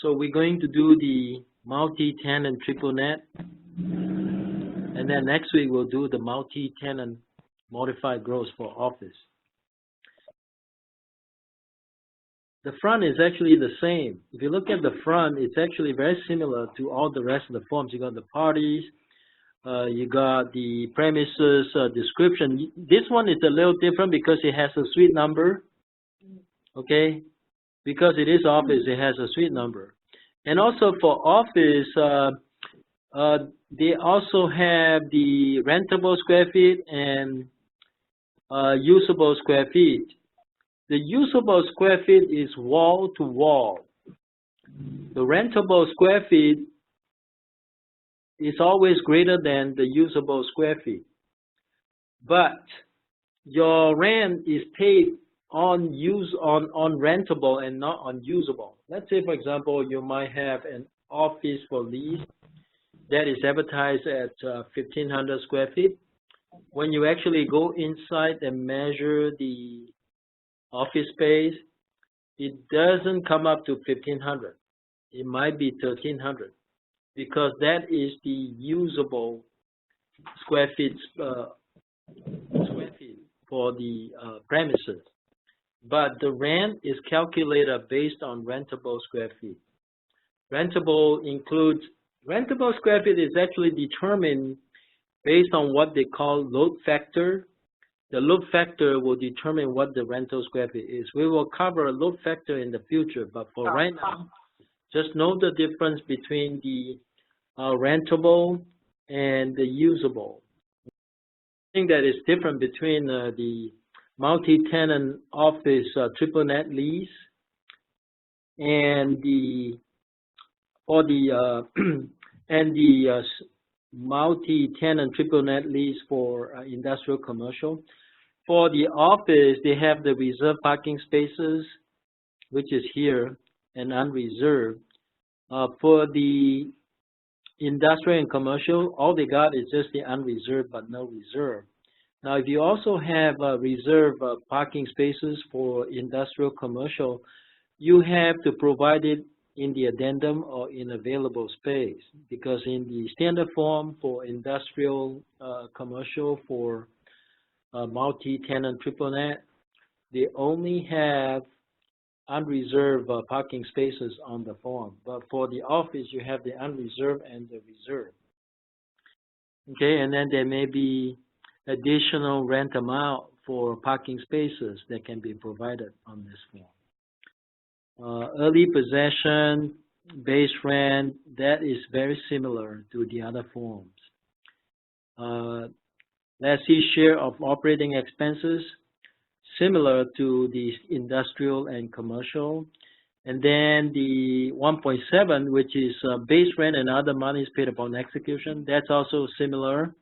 So we're going to do the multi-tenant triple net, and then next week we'll do the multi-tenant modified gross for office. The front is actually the same. If you look at the front, it's actually very similar to all the rest of the forms. You got the parties, you got the premises description. This one is a little different because it has a suite number. Okay, because it is office, it has a suite number. And also for office, they also have the rentable square feet and usable square feet. The usable square feet is wall to wall. The rentable square feet is always greater than the usable square feet. But your rent is paid on rentable and not on usable. Let's say, for example, you might have an office for lease that is advertised at 1,500 square feet. When you actually go inside and measure the office space, it doesn't come up to 1,500. It might be 1,300 because that is the usable square feet for the premises. But the rent is calculated based on rentable square feet. Rentable square feet is actually determined based on what they call load factor. The load factor will determine what the rental square feet is. We will cover a load factor in the future, but for right now, just know the difference between the rentable and the usable. The thing that is different between the multi-tenant office triple net lease and the multi-tenant triple net lease for industrial commercial. For the office, they have the reserved parking spaces, which is here, and unreserved. For the industrial and commercial, all they got is just the unreserved but no reserve. Now, if you also have reserved parking spaces for industrial commercial, you have to provide it in the addendum or in available space, because in the standard form for industrial commercial for multi-tenant triple net, they only have unreserved parking spaces on the form. But for the office, you have the unreserved and the reserved. Okay, and then there may be additional rent amount for parking spaces that can be provided on this form. Early possession, base rent, that is very similar to the other forms. Lessee share of operating expenses, similar to the industrial and commercial. And then the 1.7, which is base rent and other monies paid upon execution, that's also similar.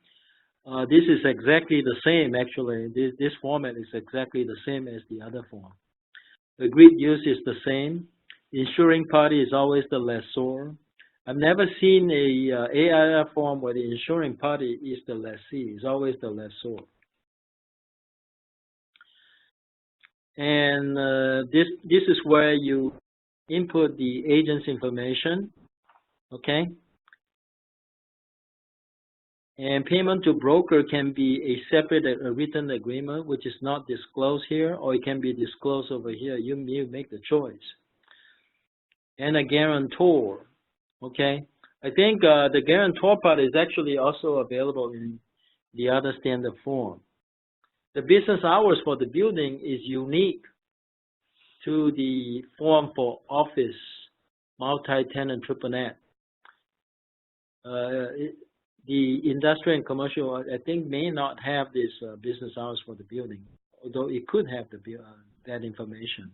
This is exactly the same, actually. This format is exactly the same as the other form. Agreed use is the same. Insuring party is always the lessor. I've never seen a AIR form where the insuring party is the lessee. It's always the lessor. And this is where you input the agent's information, okay? And payment to broker can be a separate written agreement, which is not disclosed here, or it can be disclosed over here. You make the choice. And a guarantor, okay? I think the guarantor part is actually also available in the other standard form. The business hours for the building is unique to the form for office, multi-tenant triple net. The industrial and commercial, I think, may not have this business hours for the building, although it could have that information.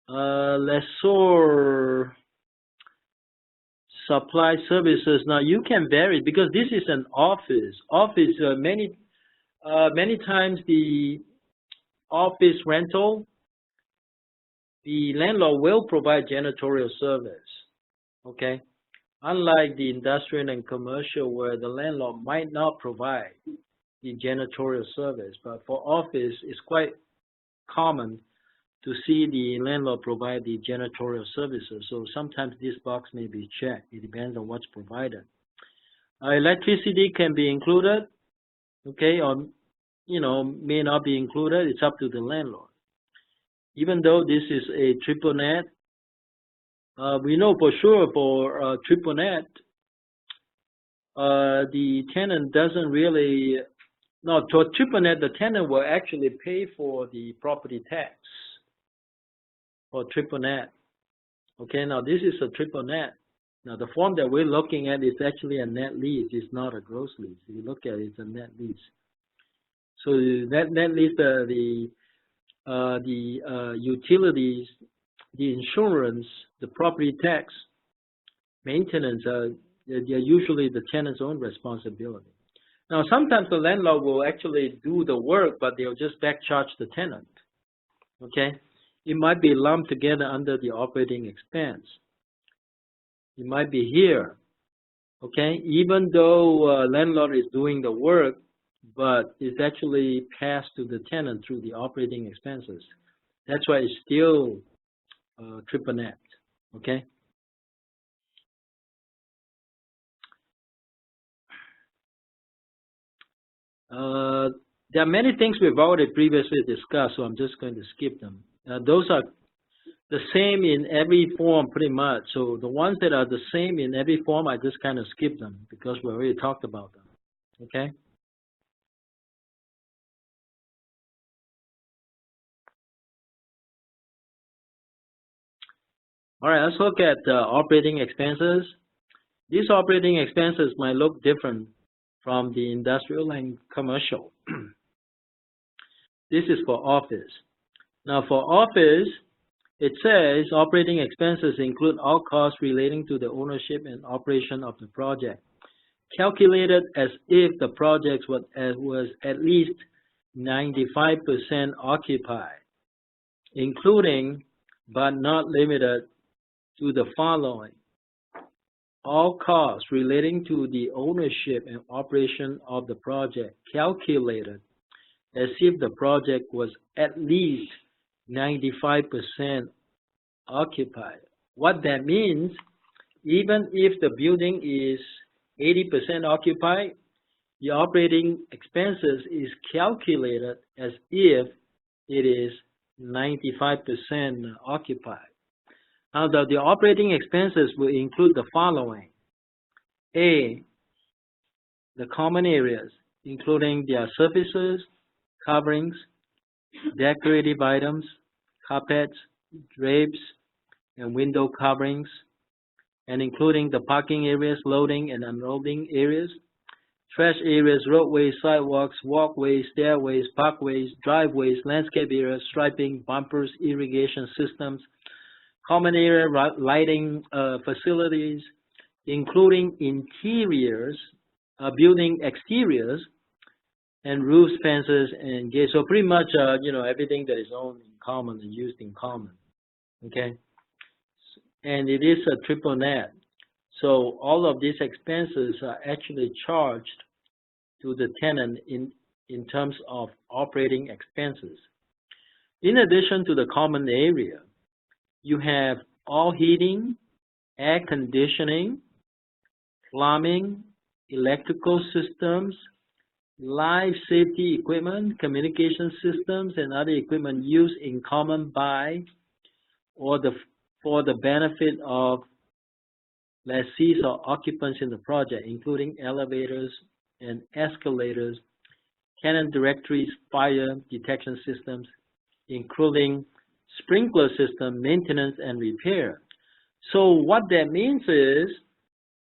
Lessor supply services. Now you can vary because this is an office. Many times the office rental, the landlord will provide janitorial service. Okay, unlike the industrial and commercial where the landlord might not provide the janitorial service, but for office it's quite common to see the landlord provide the janitorial services. So sometimes this box may be checked. It depends on what's provided. Electricity can be included, okay, or may not be included. It's up to the landlord. Even though this is a triple net, we know for sure for triple net, the tenant doesn't really. No, for triple net, the tenant will actually pay for the property tax for triple net. Okay, now this is a triple net. Now the form that we're looking at is actually a net lease. It's not a gross lease. If you look at it, it's a net lease. So that net lease, the utilities, the insurance, the property tax, maintenance, they're usually the tenant's own responsibility. Now sometimes the landlord will actually do the work, but they'll just back charge the tenant. Okay. It might be lumped together under the operating expense. It might be here, okay? Even though landlord is doing the work, but it's actually passed to the tenant through the operating expenses. That's why it's still triple net, okay? There are many things we've already previously discussed, so I'm just going to skip them. Those are the same in every form pretty much. So the ones that are the same in every form, I just kind of skip them because we already talked about them, okay? All right, let's look at operating expenses. These operating expenses might look different from the industrial and commercial. This is for office. Now for office, it says operating expenses include all costs relating to the ownership and operation of the project, calculated as if the project was at least 95% occupied, including but not limited to the following: all costs relating to the ownership and operation of the project, calculated as if the project was at least 95% occupied. What that means, even if the building is 80% occupied, the operating expenses is calculated as if it is 95% occupied. Now, the operating expenses will include the following: A, the common areas, including their surfaces, coverings, decorative items, carpets, drapes, and window coverings, and including the parking areas, loading and unloading areas, trash areas, roadways, sidewalks, walkways, stairways, parkways, driveways, landscape areas, striping, bumpers, irrigation systems, common area lighting facilities, including interiors, building exteriors, and roofs, fences, and gates. So pretty much, everything that is owned in common and used in common. Okay, and it is a triple net. So all of these expenses are actually charged to the tenant in terms of operating expenses. In addition to the common area, you have all heating, air conditioning, plumbing, electrical systems, life safety equipment, communication systems, and other equipment used in common by or for the benefit of lessees or occupants in the project, including elevators and escalators, tenant directories, fire detection systems, including sprinkler system maintenance and repair. So what that means is,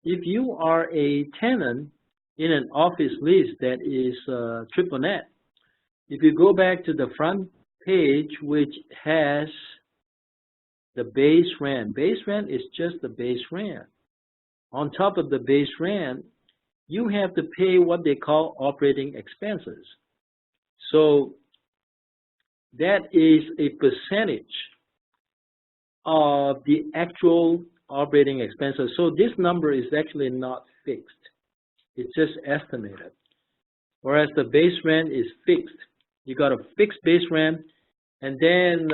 if you are a tenant in an office lease that is triple net, if you go back to the front page, which has the base rent is just the base rent. On top of the base rent, you have to pay what they call operating expenses. So that is a percentage of the actual operating expenses. So this number is actually not fixed. It's just estimated. Whereas the base rent is fixed. You got a fixed base rent, And then,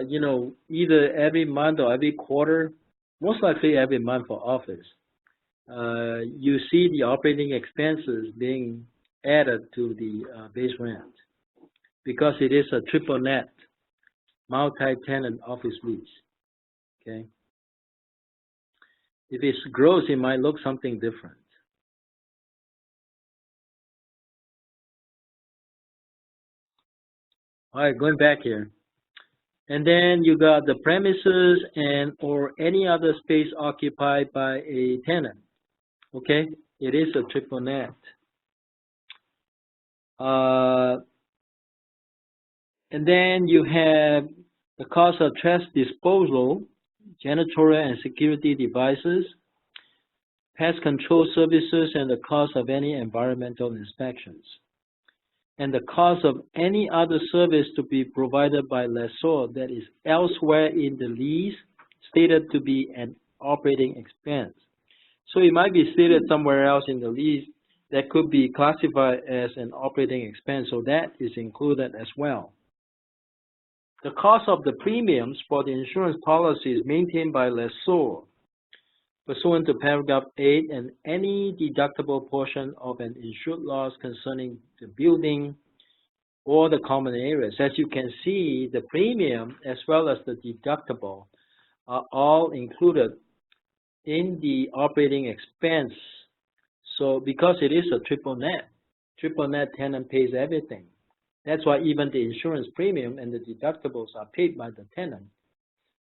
you know, either every month or every quarter, most likely every month for office, you see the operating expenses being added to the base rent because it is a triple net multi-tenant office lease. Okay. If it's gross, it might look something different. All right, going back here. And then you got the premises and or any other space occupied by a tenant. Okay, it is a triple net. And then you have the cost of trash disposal, janitorial and security devices, pest control services, and the cost of any environmental inspections. And the cost of any other service to be provided by lessor that is elsewhere in the lease stated to be an operating expense. So it might be stated somewhere else in the lease that could be classified as an operating expense, so that is included as well. The cost of the premiums for the insurance policy is maintained by lessor pursuant to paragraph 8, and any deductible portion of an insured loss concerning the building or the common areas. As you can see, the premium as well as the deductible are all included in the operating expense. So because it is a triple net tenant pays everything. That's why even the insurance premium and the deductibles are paid by the tenant.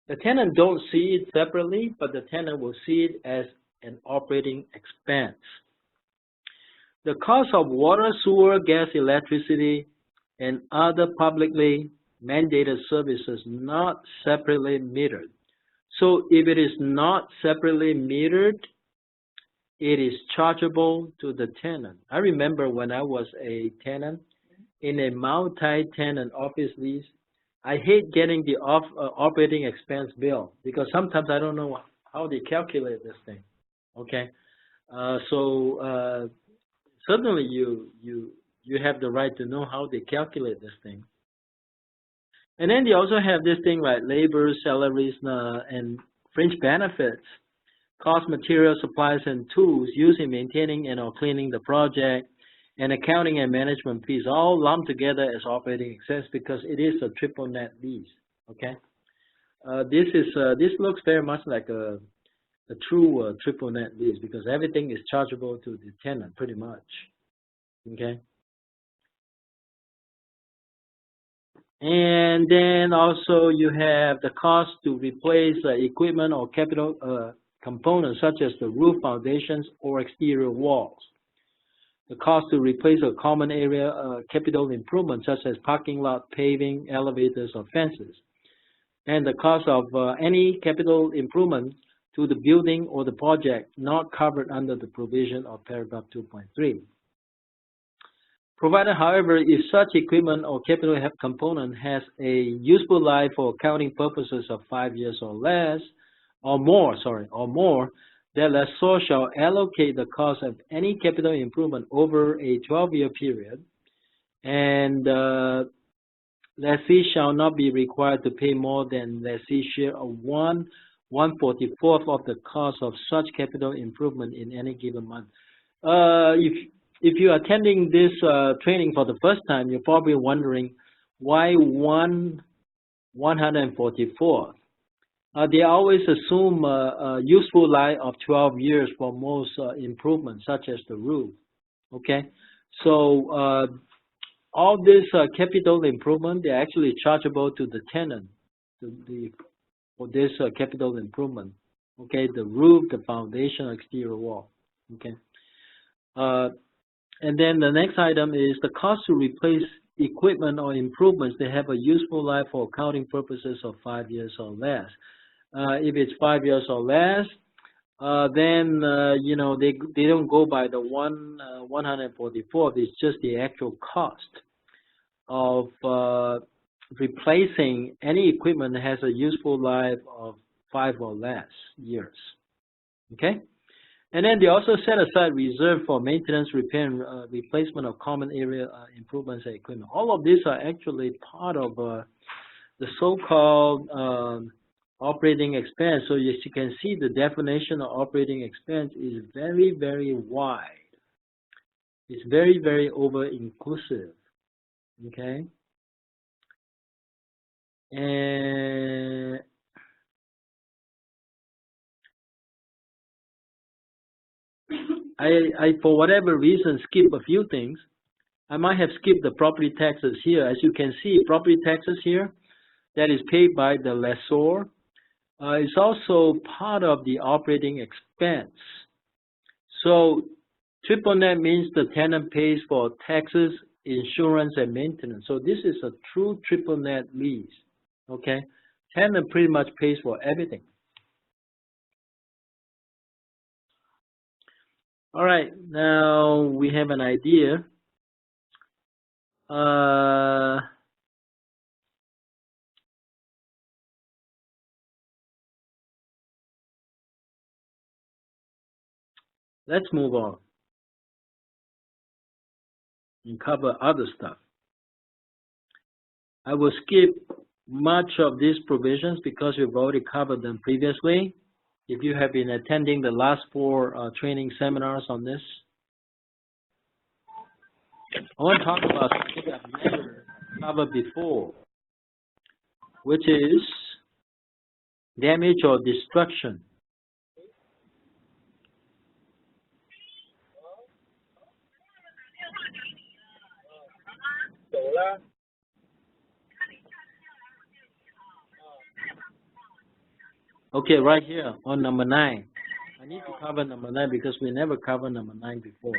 The tenant don't see it separately, but the tenant will see it as an operating expense. The cost of water, sewer, gas, electricity, and other publicly mandated services not separately metered. So if it is not separately metered, it is chargeable to the tenant. I remember when I was a tenant in a multi-tenant office lease, I hate getting the operating expense bill because sometimes I don't know how they calculate this thing. Okay, certainly you have the right to know how they calculate this thing. And then they also have this thing like labor, salaries, and fringe benefits, cost, material, supplies, and tools used in maintaining and or cleaning the project, and accounting and management fees all lumped together as operating expense because it is a triple net lease. Okay, this looks very much like a true triple net lease because everything is chargeable to the tenant pretty much. Okay, and then also you have the cost to replace equipment or capital components such as the roof foundations or exterior walls. The cost to replace a common area capital improvement such as parking lot, paving, elevators, or fences. And the cost of any capital improvement to the building or the project not covered under the provision of paragraph 2.3. Provided, however, if such equipment or capital component has a useful life for accounting purposes of 5 years or less, or more, the lessor shall allocate the cost of any capital improvement over a 12-year period, and lessee shall not be required to pay more than lessee share of 1/144th of the cost of such capital improvement in any given month. If you're attending this training for the first time, you're probably wondering why 1/144th. They always assume a useful life of 12 years for most improvements, such as the roof. Okay, so all this capital improvement, they're actually chargeable to the tenant for this capital improvement. Okay, the roof, the foundation, exterior wall. Okay, and then the next item is the cost to replace equipment or improvements that have a useful life for accounting purposes of 5 years or less. If it's 5 years or less, then you know they don't go by the 1/144th. It's just the actual cost of replacing any equipment that has a useful life of 5 or less years. Okay, And then they also set aside reserve for maintenance, repair, and replacement of common area improvements and equipment. All of these are actually part of the so-called operating expense. So as you can see, the definition of operating expense is very, very wide. It's very, very over-inclusive. Okay? And I, for whatever reason, skip a few things. I might have skipped the property taxes here. As you can see, property taxes here, that is paid by the lessor. It's also part of the operating expense. So triple net means the tenant pays for taxes, insurance, and maintenance. So this is a true triple net lease. Okay? Tenant pretty much pays for everything. All right, now we have an idea. Let's move on and cover other stuff. I will skip much of these provisions because we've already covered them previously. If you have been attending the last 4 training seminars on this, I want to talk about something I've never covered before, which is damage or destruction. Okay, right here on number 9. I need to cover number 9 because we never covered number 9 before.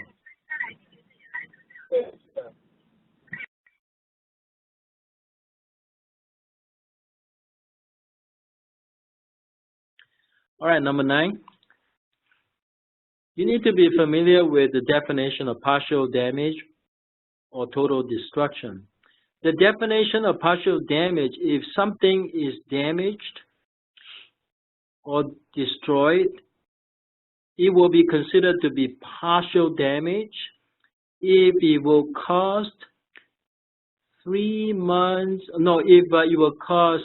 All right, number 9. You need to be familiar with the definition of partial damage or total destruction. The definition of partial damage, if something is damaged or destroyed, it will be considered to be partial damage if it will cost 3 months, no, if it will cost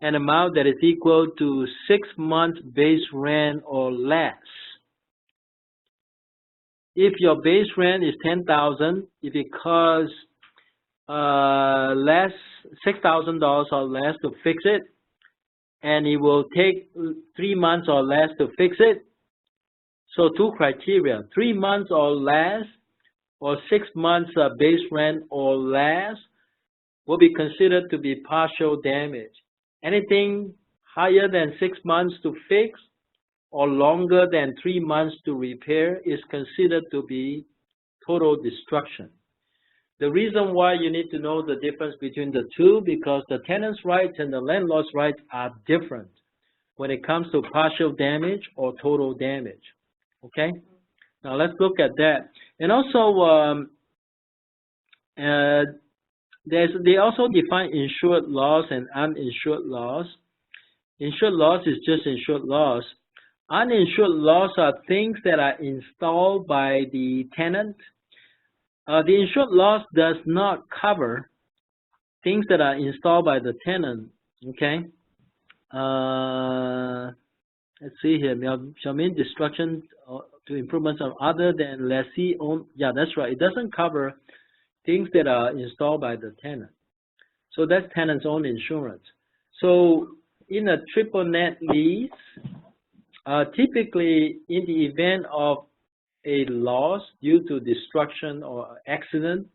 an amount that is equal to 6 months base rent or less. If your base rent is $10,000, if it costs less, $6,000 or less to fix it, and it will take 3 months or less to fix it. So 2 criteria, 3 months or less, or 6 months base rent or less will be considered to be partial damage. Anything higher than 6 months to fix or longer than 3 months to repair is considered to be total destruction. The reason why you need to know the difference between the two, because the tenant's rights and the landlord's rights are different when it comes to partial damage or total damage. Okay? Now let's look at that. And also, they also define insured loss and uninsured loss. Insured loss is just insured loss. Uninsured loss are things that are installed by the tenant. The insured loss does not cover things that are installed by the tenant. Okay. Let's see here. Shall mean destruction to improvements of other than lessee owned. Yeah, that's right. It doesn't cover things that are installed by the tenant. So that's tenant's own insurance. So in a triple net lease, typically in the event of a loss due to destruction or accident,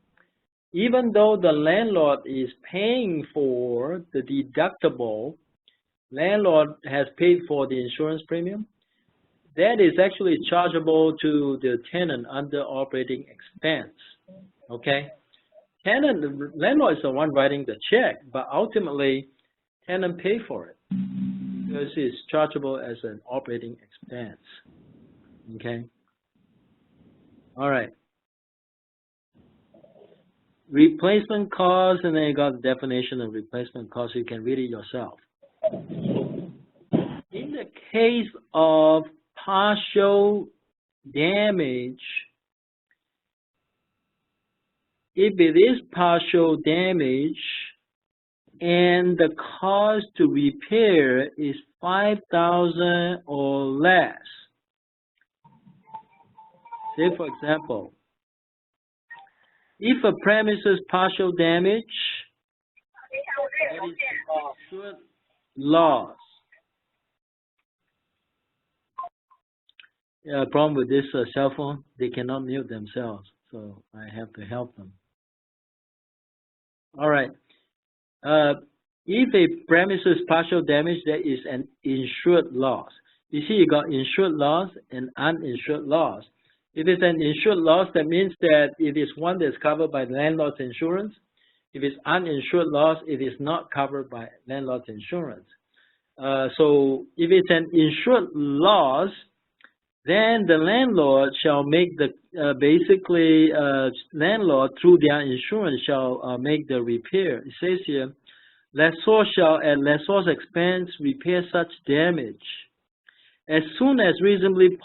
even though the landlord is paying for the deductible, landlord has paid for the insurance premium, that is actually chargeable to the tenant under operating expense. Okay? Tenant, landlord is the one writing the check, but ultimately tenant pay for it because it's chargeable as an operating expense. Okay? All right. Replacement cost, and then you got the definition of replacement cost. You can read it yourself. In the case of partial damage, if it is partial damage and the cost to repair is $5,000 or less. Say, for example, if a premises partial damage, that is insured loss. Problem with this cell phone, they cannot mute themselves, so I have to help them. All right. If a premises partial damage, there is an insured loss. You see, you got insured loss and uninsured loss. If it's an insured loss, that means that it is one that's covered by landlord's insurance. If it's uninsured loss, it is not covered by landlord's insurance. So if it's an insured loss, then the landlord shall make the landlord through their insurance shall make the repair. It says here, lessor shall at lessor's expense repair such damage as soon as reasonably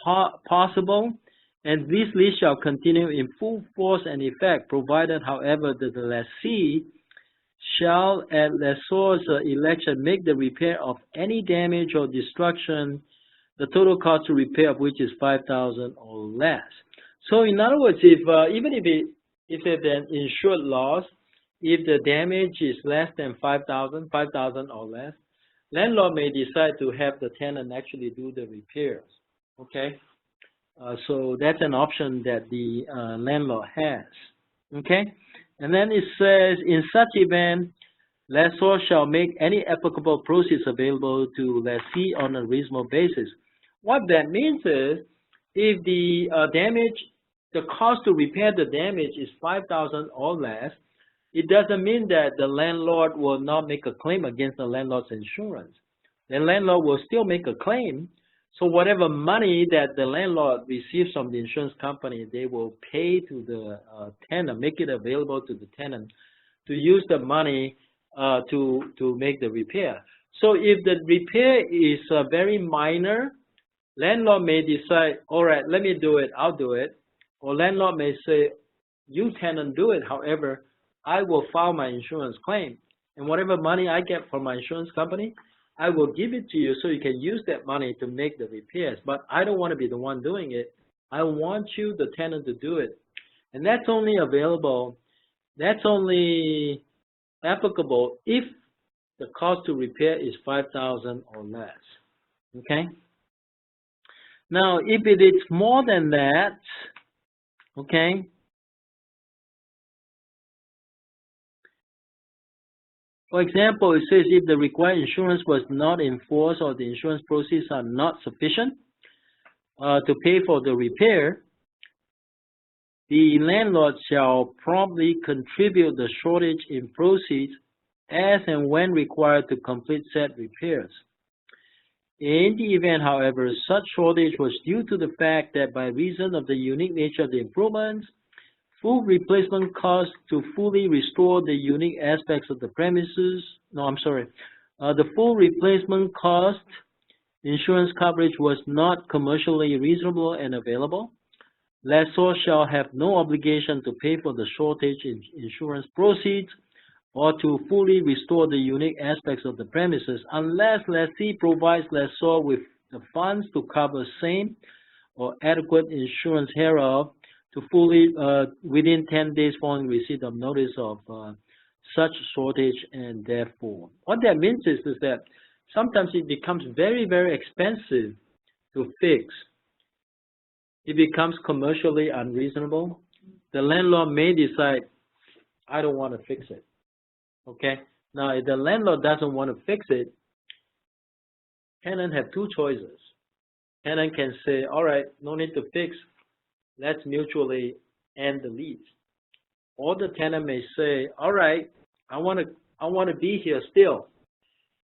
possible, and this lease shall continue in full force and effect, provided, however, that the lessee shall at lessor's election make the repair of any damage or destruction, the total cost to repair of which is $5,000 or less. So in other words, if even if it's an insured loss, if the damage is less than $5,000 or less, landlord may decide to have the tenant actually do the repairs. Okay, so that's an option that the landlord has. Okay, and then it says, in such event, lessor shall make any applicable proceeds available to lessee on a reasonable basis. What that means is, if the the cost to repair the damage is $5,000 or less, it doesn't mean that the landlord will not make a claim against the landlord's insurance. The landlord will still make a claim. So whatever money that the landlord receives from the insurance company, they will pay to the tenant, make it available to the tenant to use the money to make the repair. So if the repair is very minor, landlord may decide, all right, let me do it, I'll do it. Or landlord may say, you tenant do it, however, I will file my insurance claim. And whatever money I get from my insurance company, I will give it to you so you can use that money to make the repairs. But I don't want to be the one doing it. I want you, the tenant, to do it. And that's only available, that's only applicable if the cost to repair is $5,000 or less. Okay? Now, if it is more than that, okay, for example, it says if the required insurance was not enforced or the insurance proceeds are not sufficient to pay for the repair, the landlord shall promptly contribute the shortage in proceeds as and when required to complete said repairs. In the event, however, such shortage was due to the fact that by reason of the unique nature of the improvements, full replacement costs to fully restore the unique aspects of the premises, the full replacement cost insurance coverage was not commercially reasonable and available, lessor shall have no obligation to pay for the shortage in insurance proceeds or to fully restore the unique aspects of the premises unless lessee provides lessor with the funds to cover same or adequate insurance hereof to fully within 10 days following receipt of notice of such shortage, and therefore. What that means is that sometimes it becomes very, very expensive to fix. It becomes commercially unreasonable. The landlord may decide, I don't want to fix it. Okay? Now, if the landlord doesn't want to fix it, tenant have two choices. Tenant can say, all right, no need to fix. Let's mutually end the lease. Or the tenant may say, all right, I want to be here still.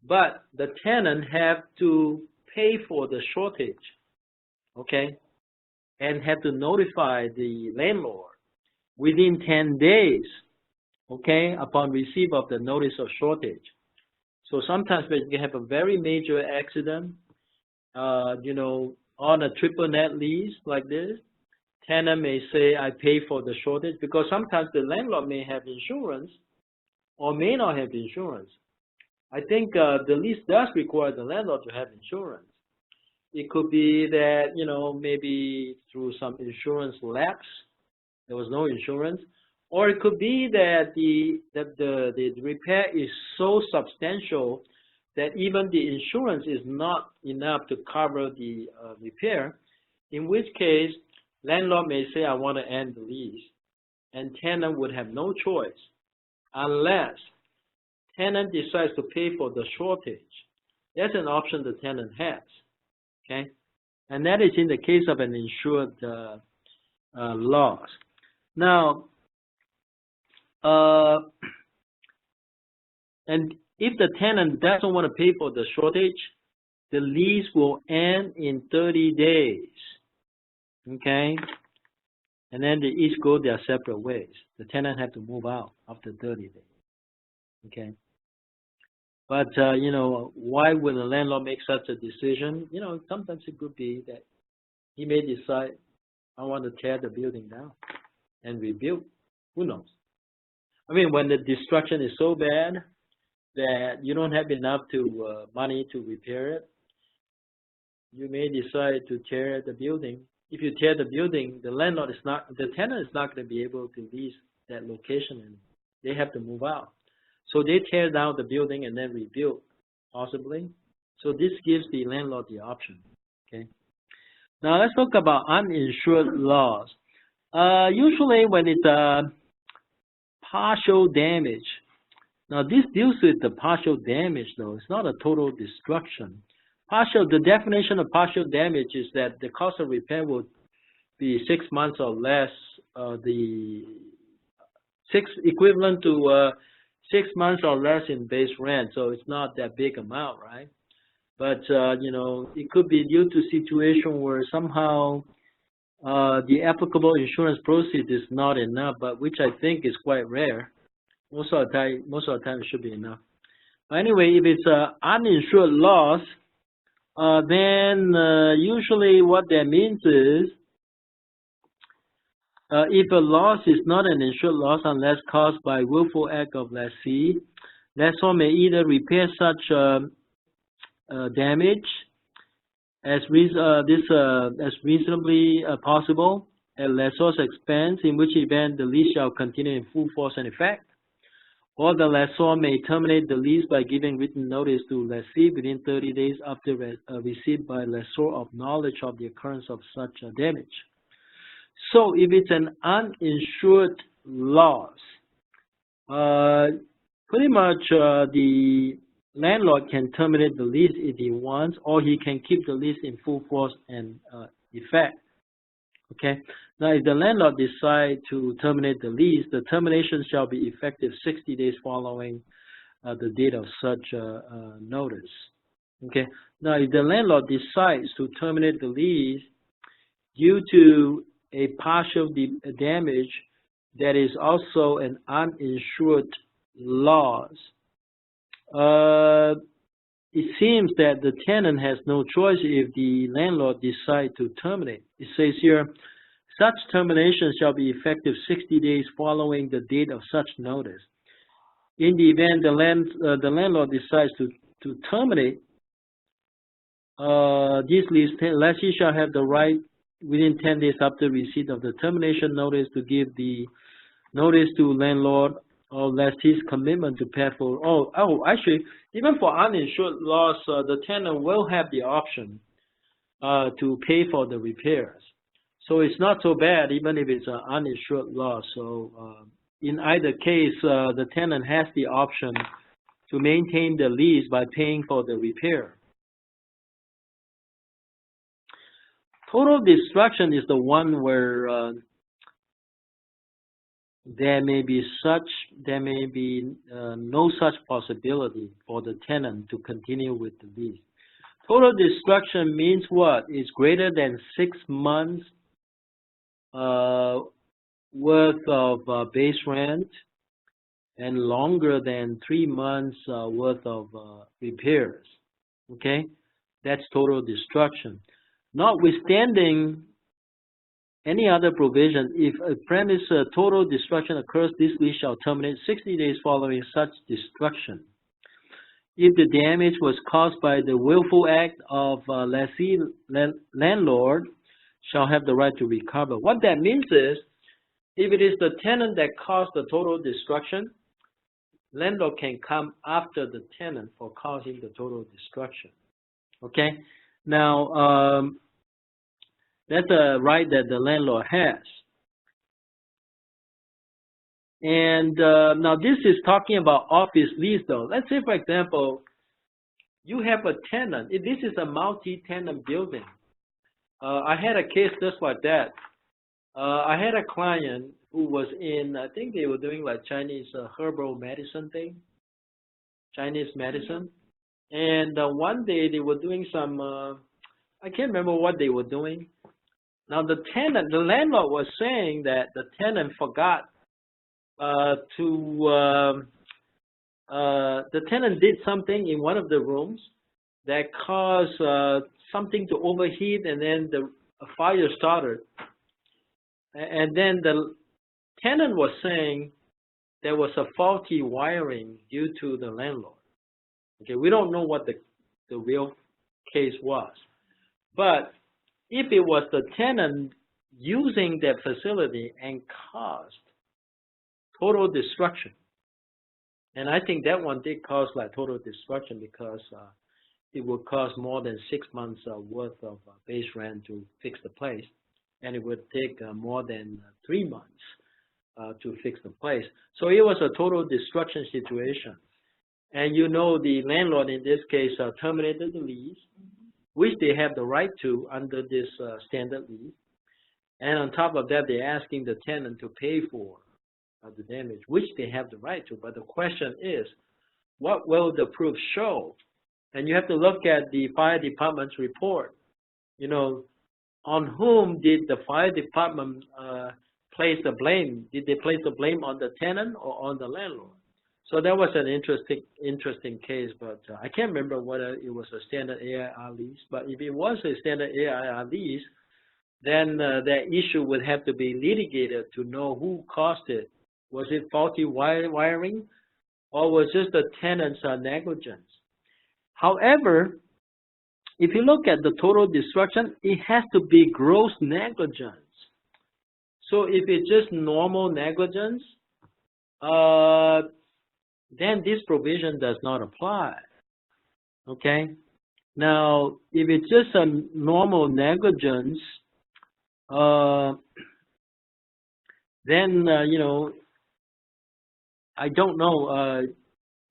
But the tenant have to pay for the shortage, okay? And have to notify the landlord within 10 days, okay, upon receipt of the notice of shortage. So sometimes when you have a very major accident, on a triple net lease like this, tenant may say, I pay for the shortage, because sometimes the landlord may have insurance or may not have insurance. I think the lease does require the landlord to have insurance. It could be that, maybe through some insurance lapse, there was no insurance, or it could be that the repair is so substantial that even the insurance is not enough to cover the repair, in which case landlord may say, I want to end the lease, and tenant would have no choice unless tenant decides to pay for the shortage. That's an option the tenant has, okay? And that is in the case of an insured loss. Now, and if the tenant doesn't want to pay for the shortage, the lease will end in 30 days, okay? And then they each go their separate ways. The tenant have to move out after 30 days, okay? But, why would the landlord make such a decision? Sometimes it could be that he may decide, I want to tear the building down and rebuild. Who knows? I mean, when the destruction is so bad that you don't have enough money to repair it, you may decide to tear the building. If you tear the building, the tenant is not going to be able to lease that location anymore. They have to move out. So they tear down the building and then rebuild, possibly. So this gives the landlord the option, okay? Now let's talk about uninsured loss. Usually when it's partial damage. Now this deals with the partial damage though. It's not a total destruction. The definition of partial damage is that the cost of repair will be 6 months or less, equivalent to 6 months or less in base rent. So it's not that big amount, right? But it could be due to situation where somehow the applicable insurance proceeds is not enough, but which I think is quite rare. Most of the time it should be enough. But anyway, if it's an uninsured loss, then usually what that means is if a loss is not an insured loss unless caused by willful act of lessee, lessor may either repair such damage as reasonably possible at lessor's expense, in which event the lease shall continue in full force and effect, or the lessor may terminate the lease by giving written notice to lessee within 30 days after receipt by lessor of knowledge of the occurrence of such damage. So if it's an uninsured loss, pretty much the landlord can terminate the lease if he wants, or he can keep the lease in full force and effect. Okay. Now, if the landlord decides to terminate the lease, the termination shall be effective 60 days following the date of such notice. Okay. Now, if the landlord decides to terminate the lease due to a partial damage that is also an uninsured loss, it seems that the tenant has no choice if the landlord decides to terminate. It says here, such termination shall be effective 60 days following the date of such notice. In the event the landlord decides to terminate this lease, lessee shall have the right within 10 days after receipt of the termination notice to give the notice to landlord or lessee's commitment to pay for. Actually, even for uninsured loss, the tenant will have the option to pay for the repairs. So it's not so bad, even if it's an uninsured loss. So in either case, the tenant has the option to maintain the lease by paying for the repair. Total destruction is the one where there may be no such possibility for the tenant to continue with the lease. Total destruction means what? It's greater than 6 months worth of base rent and longer than 3 months worth of repairs. Okay, that's total destruction. Notwithstanding any other provision, if a premise total destruction occurs, this lease shall terminate 60 days following such destruction. If the damage was caused by the willful act of lessee, landlord shall have the right to recover. What that means is, if it is the tenant that caused the total destruction, landlord can come after the tenant for causing the total destruction. Okay? Now, that's a right that the landlord has. And now this is talking about office lease though. Let's say, for example, you have a tenant. If this is a multi-tenant building, I had a case just like that. I had a client who was in, I think they were doing like Chinese herbal medicine thing, Chinese medicine. And one day they were doing some, I can't remember what they were doing. Now the landlord was saying that the tenant forgot the tenant did something in one of the rooms that caused something to overheat, and then a fire started. And then the tenant was saying there was a faulty wiring due to the landlord. Okay, we don't know what the real case was. But if it was the tenant using that facility and caused total destruction, and I think that one did cause like total destruction because it would cost more than 6 months worth of base rent to fix the place, and it would take more than 3 months to fix the place. So it was a total destruction situation. And you know the landlord in this case terminated the lease, which they have the right to under this standard lease. And on top of that, they're asking the tenant to pay for the damage, which they have the right to. But the question is, what will the proof show? And you have to look at the fire department's report. You know, on whom did the fire department place the blame? Did they place the blame on the tenant or on the landlord? So that was an interesting case, but I can't remember whether it was a standard AIR lease. But if it was a standard AIR lease, then that issue would have to be litigated to know who caused it. Was it faulty wiring, or was it the tenant's negligence? However, if you look at the total destruction, it has to be gross negligence. So if it's just normal negligence, then this provision does not apply. Okay? Now, if it's just a normal negligence, then, you know, I don't know.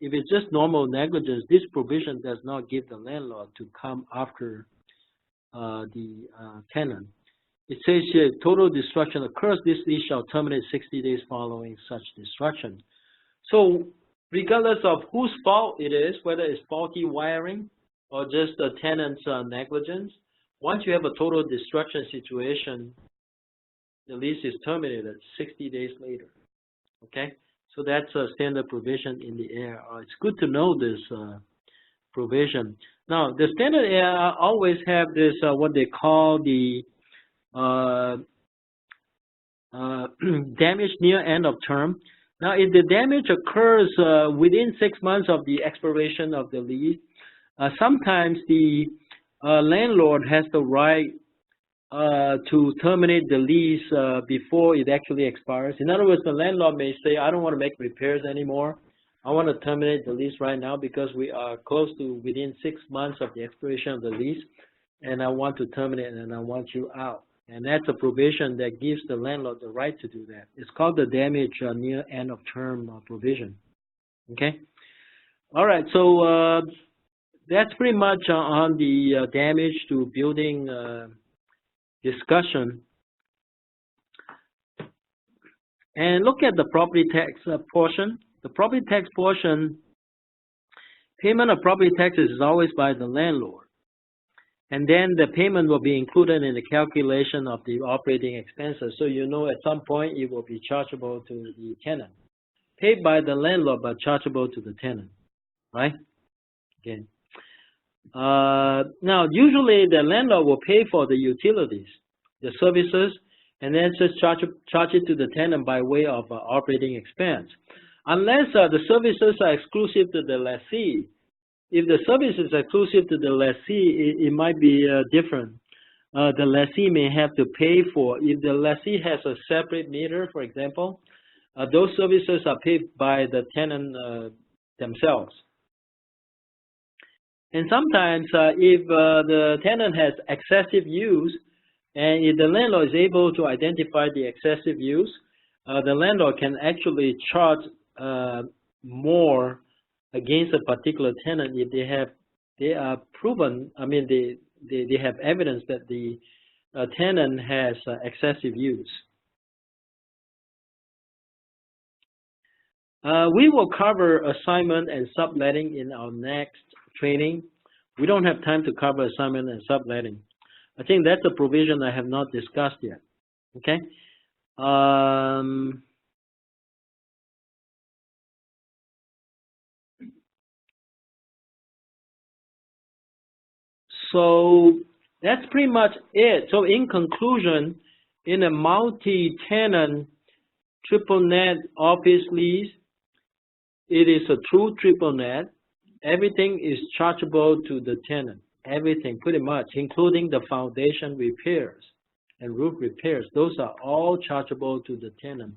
If it's just normal negligence, this provision does not give the landlord to come after the tenant. It says here, total destruction occurs, this lease shall terminate 60 days following such destruction. So regardless of whose fault it is, whether it's faulty wiring or just the tenant's negligence, once you have a total destruction situation, the lease is terminated 60 days later. Okay? So that's a standard provision in the AIR. It's good to know this provision. Now, the standard AIR always have this, what they call the damage near end of term. Now, if the damage occurs within 6 months of the expiration of the lease, sometimes the landlord has the right to terminate the lease before it actually expires. In other words, the landlord may say, I don't want to make repairs anymore. I want to terminate the lease right now because we are close to within 6 months of the expiration of the lease, and I want to terminate and I want you out. And that's a provision that gives the landlord the right to do that. It's called the damage near end of term provision. Okay? All right, so that's pretty much on the damage to building discussion. And look at the property tax portion. The property tax portion, payment of property taxes is always by the landlord. And then the payment will be included in the calculation of the operating expenses. So you know at some point it will be chargeable to the tenant. Paid by the landlord but chargeable to the tenant, right? Again. Now, usually the landlord will pay for the utilities, the services, and then just charge it to the tenant by way of operating expense. Unless the services are exclusive to the lessee. If the service is exclusive to the lessee, it might be different. The lessee may have to pay for, if the lessee has a separate meter, for example, those services are paid by the tenant themselves. And sometimes if the tenant has excessive use, and if the landlord is able to identify the excessive use, the landlord can actually charge more against a particular tenant if they are proven, I mean, they have evidence that the tenant has excessive use. We will cover assignment and subletting in our next training. We don't have time to cover assignment and subletting. I think that's a provision I have not discussed yet. Okay. So that's pretty much it. So in conclusion, in a multi-tenant triple net office lease, it is a true triple net. Everything is chargeable to the tenant. Everything, pretty much, including the foundation repairs and roof repairs. Those are all chargeable to the tenant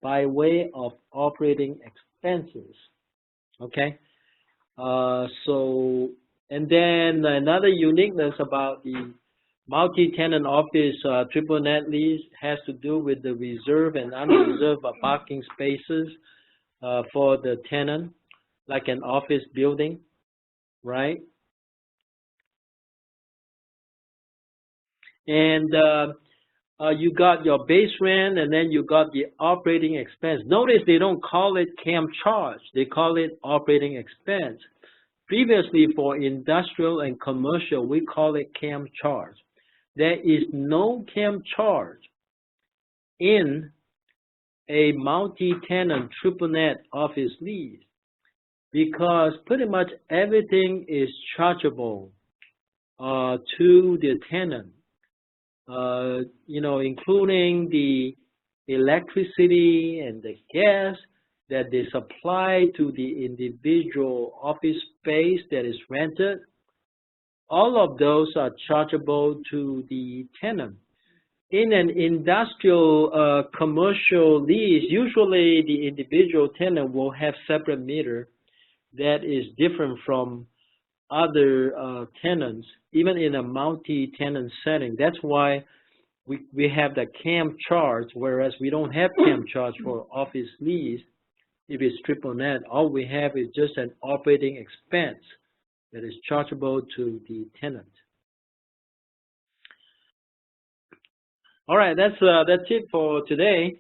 by way of operating expenses. Okay. And then another uniqueness about the multi-tenant office triple net lease has to do with the reserved and unreserved parking spaces for the tenant, like an office building, right? And you got your base rent, and then you got the operating expense. Notice they don't call it CAM charge. They call it operating expense. Previously, for industrial and commercial, we call it CAM charge. There is no CAM charge in a multi-tenant triple net office lease because pretty much everything is chargeable to the tenant, including the electricity and the gas that they supply to the individual office space that is rented. All of those are chargeable to the tenant. In an industrial commercial lease, usually the individual tenant will have separate meter that is different from other tenants, even in a multi-tenant setting. That's why we have the CAM charge, whereas we don't have CAM charge for office lease. If it's triple net, all we have is just an operating expense that is chargeable to the tenant. All right, that's it for today.